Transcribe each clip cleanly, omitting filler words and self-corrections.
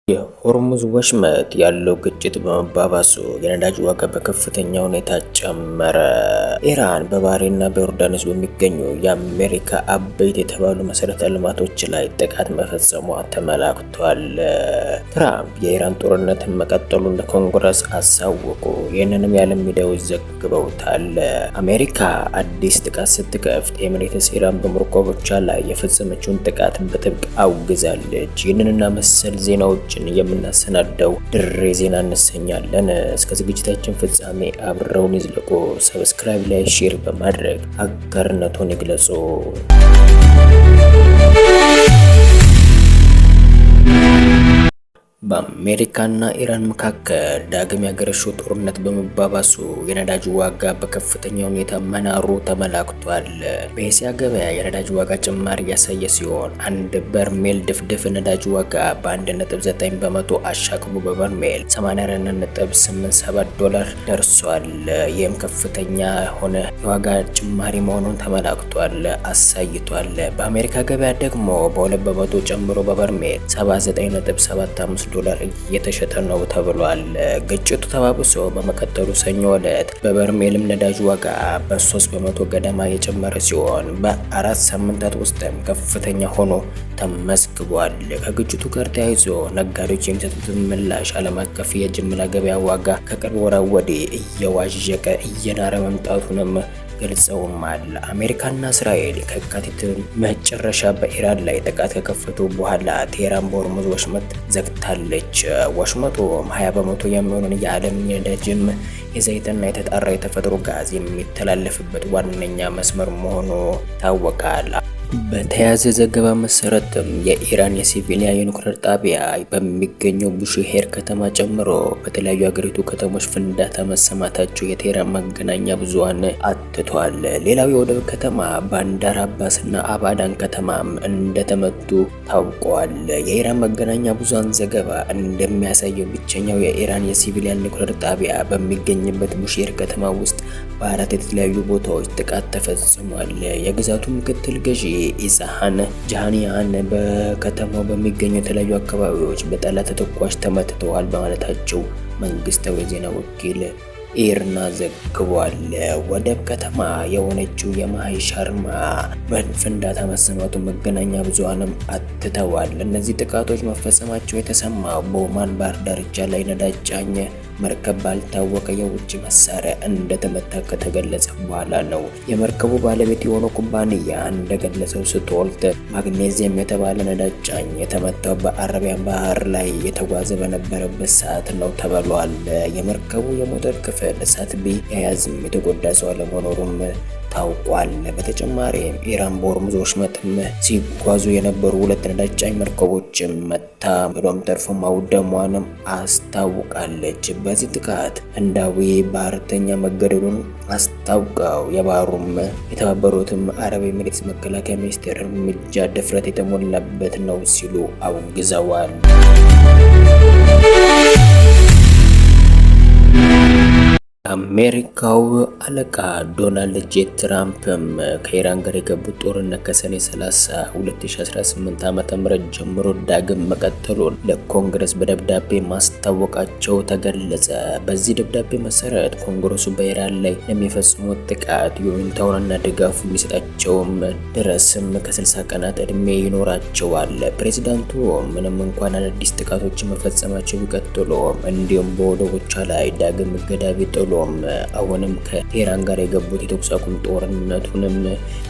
የሆርሙዝ ወሽመጥ ያለው ግጭት በመባባሱ የነዳጅ ዋጋ በከፍተኛ ሁኔታ ጨመረ። ኢራን በባህሬንና በዮርዳኖስ በሚገኙ የአሜሪካ አበይት የተባሉ መሰረተ ልማቶች ላይ ጥቃት መፈጸሟ ተመላክቷል። ትራምፕ የኢራን ጦርነትን መቀጠሉን ለኮንግረስ አሳወቁ። ይህንንም የዓለም ሚዲያዎች ዘግበውታል። አሜሪካ አዲስ ጥቃት ስትከፍት ኤሚሬትስ ኢራን በመርከቦቿ ላይ የፈጸመችውን ጥቃት በጥብቅ አውግዛለች። ይህንንና መሰል ዜናዎች የምናሰናዳው ድሬ ዜና እንሰኛለን። እስከ ዝግጅታችን ፍጻሜ አብረውን ይዝለቁ። ሰብስክራይብ ላይ ሼር በማድረግ አጋርነቱን ይግለጹ። በአሜሪካና ኢራን መካከል ዳግም ያገረሸው ጦርነት በመባባሱ የነዳጅ ዋጋ በከፍተኛ ሁኔታ መናሩ ተመላክቷል። በኤስያ ገበያ የነዳጅ ዋጋ ጭማሪ ያሳየ ሲሆን አንድ በርሜል ድፍድፍ ነዳጅ ዋጋ በ1.9 በመቶ አሻቅቦ በበርሜል $84.87 ደርሷል። ይህም ከፍተኛ የሆነ የዋጋ ጭማሪ መሆኑን ተመላክቷል አሳይቷል። በአሜሪካ ገበያ ደግሞ በ2 በመቶ ጨምሮ በበርሜል $79.75 እየተሸጠ ነው ተብሏል። ግጭቱ ተባብሶ በመቀጠሉ ሰኞ ዕለት በበርሜልም ነዳጅ ዋጋ በ3 በመቶ ገደማ የጨመረ ሲሆን በ4 ሳምንታት ውስጥም ከፍተኛ ሆኖ ተመዝግቧል። ከግጭቱ ጋር ተያይዞ ነጋዴዎች የሚሰጡትን ምላሽ ዓለም አቀፍ የጅምላ ገበያ ዋጋ ከቅርብ ወራት ወዲህ እየዋዠቀ እየናረ መምጣቱንም ገልጸውማል። አሜሪካና እስራኤል ከየካቲት መጨረሻ በኢራን ላይ ጥቃት ከከፈቱ በኋላ ቴህራን በሆርሙዝ ወሽመጥ ዘግታለች። ወሽመጡም 20 በመቶ የሚሆነውን የዓለም የነዳጅም የዘይትና የተጣራ የተፈጥሮ ጋዝ የሚተላለፍበት ዋነኛ መስመር መሆኑ ታወቃል። በተያያዘ ዘገባ መሰረትም የኢራን የሲቪሊያን የኒውክሌር ጣቢያ በሚገኘው ቡሽሄር ከተማ ጨምሮ በተለያዩ ሀገሪቱ ከተሞች ፍንዳታ መሰማታቸው የቴህራን መገናኛ ብዙሃን አትቷል። ሌላው የወደብ ከተማ ባንዳር አባስና አባዳን ከተማም እንደተመቱ ታውቋል። የኢራን መገናኛ ብዙሃን ዘገባ እንደሚያሳየው ብቸኛው የኢራን የሲቪሊያን ኒውክሌር ጣቢያ በሚገኝበት ቡሽሄር ከተማ ውስጥ በ4 የተለያዩ ቦታዎች ጥቃት ተፈጽሟል። የግዛቱ ምክትል ገዢ ኢሳሃን ጃሃኒያን በከተማው በሚገኙ የተለያዩ አካባቢዎች በጠላት ተተኳሽ ተመትተዋል በማለታቸው መንግስታዊ የዜና ወኪል ኢርና ዘግቧል። ወደብ ከተማ የሆነችው የማሂ ሻርማ ፍንዳታ መሰማቱ መገናኛ ብዙሃንም አትተዋል። እነዚህ ጥቃቶች መፈጸማቸው የተሰማው በኦማን ባህር ዳርቻ ላይ ነዳጅ ጫኝ መርከብ ባልታወቀ የውጭ መሳሪያ እንደተመታ ከተገለጸ በኋላ ነው። የመርከቡ ባለቤት የሆነው ኩባንያ እንደገለጸው ስቶልት ማግኔዚየም የተባለ ነዳጅ ጫኝ የተመታው በአረቢያን ባህር ላይ የተጓዘ በነበረበት ሰዓት ነው ተብሏል። የመርከቡ የሞተር ክፍል እሳት ቢያያዝም የተጎዳ ሰው አለመኖሩም ታውቋል። በተጨማሪም ኢራን በሆርሙዝ ወሽመጥም ሲጓዙ የነበሩ 2 ነዳጅ ጫኝ መርከቦችም መታ ብሎም ተርፎ ማውደሟንም አስታውቃለች። በዚህ ጥቃት ህንዳዊ ባህረተኛ መገደሉን አስታውቀው የባህሩም የተባበሩትም አረብ ኤሚሬትስ መከላከያ ሚኒስቴር እርምጃ ድፍረት የተሞላበት ነው ሲሉ አውግዘዋል። አሜሪካው አለቃ ዶናልድ ጄ ትራምፕም ከኢራን ጋር የገቡት ጦርነት ከሰኔ 30 2018 ዓ.ም ጀምሮ ዳግም መቀጠሉን ለኮንግረስ በደብዳቤ ማስታወቃቸው ተገለጸ። በዚህ ደብዳቤ መሰረት ኮንግረሱ በኢራን ላይ የሚፈጽሙት ጥቃት ይሁንታውንና ድጋፉ የሚሰጣቸውም ድረስም ከ60 ቀናት ዕድሜ ይኖራቸዋል። ፕሬዚዳንቱ ምንም እንኳን አዳዲስ ጥቃቶችን መፈጸማቸው ቢቀጥሉም እንዲሁም በወደቦቿ ላይ ዳግም እገዳ ቢጥሉ አሁንም ከኢራን ጋር የገቡት የተኩስ አቁም ጦርነቱንም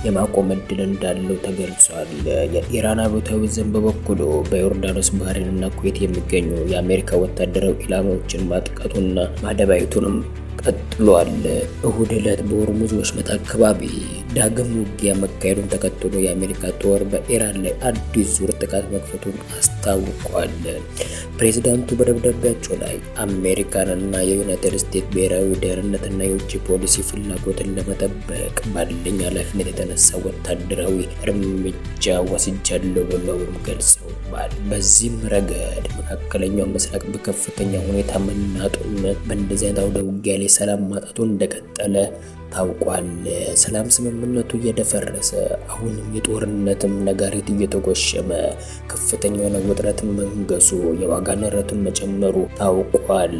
የማቆም እድል እንዳለው ተገልጿል። የኢራን አብዮታዊ ዘብ በበኩሉ በዮርዳኖስ ባህሬንና ኩዌት የሚገኙ የአሜሪካ ወታደራዊ ኢላማዎችን ማጥቃቱና ማደባየቱንም ቀጥሏል። እሁድ ዕለት በሆርሙዝ ወሽመጥ አካባቢ ዳግም ውጊያ መካሄዱን ተከትሎ የአሜሪካ ጦር በኢራን ላይ አዲስ ዙር ጥቃት መክፈቱን አስታውቋል። ፕሬዚዳንቱ በደብዳቤያቸው ላይ አሜሪካንና የዩናይትድ ስቴትስ ብሔራዊ ደህንነትና የውጭ ፖሊሲ ፍላጎትን ለመጠበቅ ባለኝ ኃላፊነት የተነሳ ወታደራዊ እርምጃ ወስጃለሁ ብለውም ገልጸዋል። በዚህም ረገድ መካከለኛው ምስራቅ በከፍተኛ ሁኔታ መናጡን በእንደዚህ አይነት አውደ ውጊያ ላይ ሰላም ማጣቱን እንደቀጠለ ታውቋል። ሰላም ስምምነቱ እየደፈረሰ አሁንም የጦርነትም ነጋሪት እየተጎሸመ ከፍተኛ የሆነ ውጥረትን መንገሱ የዋጋ ንረትን መጨመሩ ታውቋል።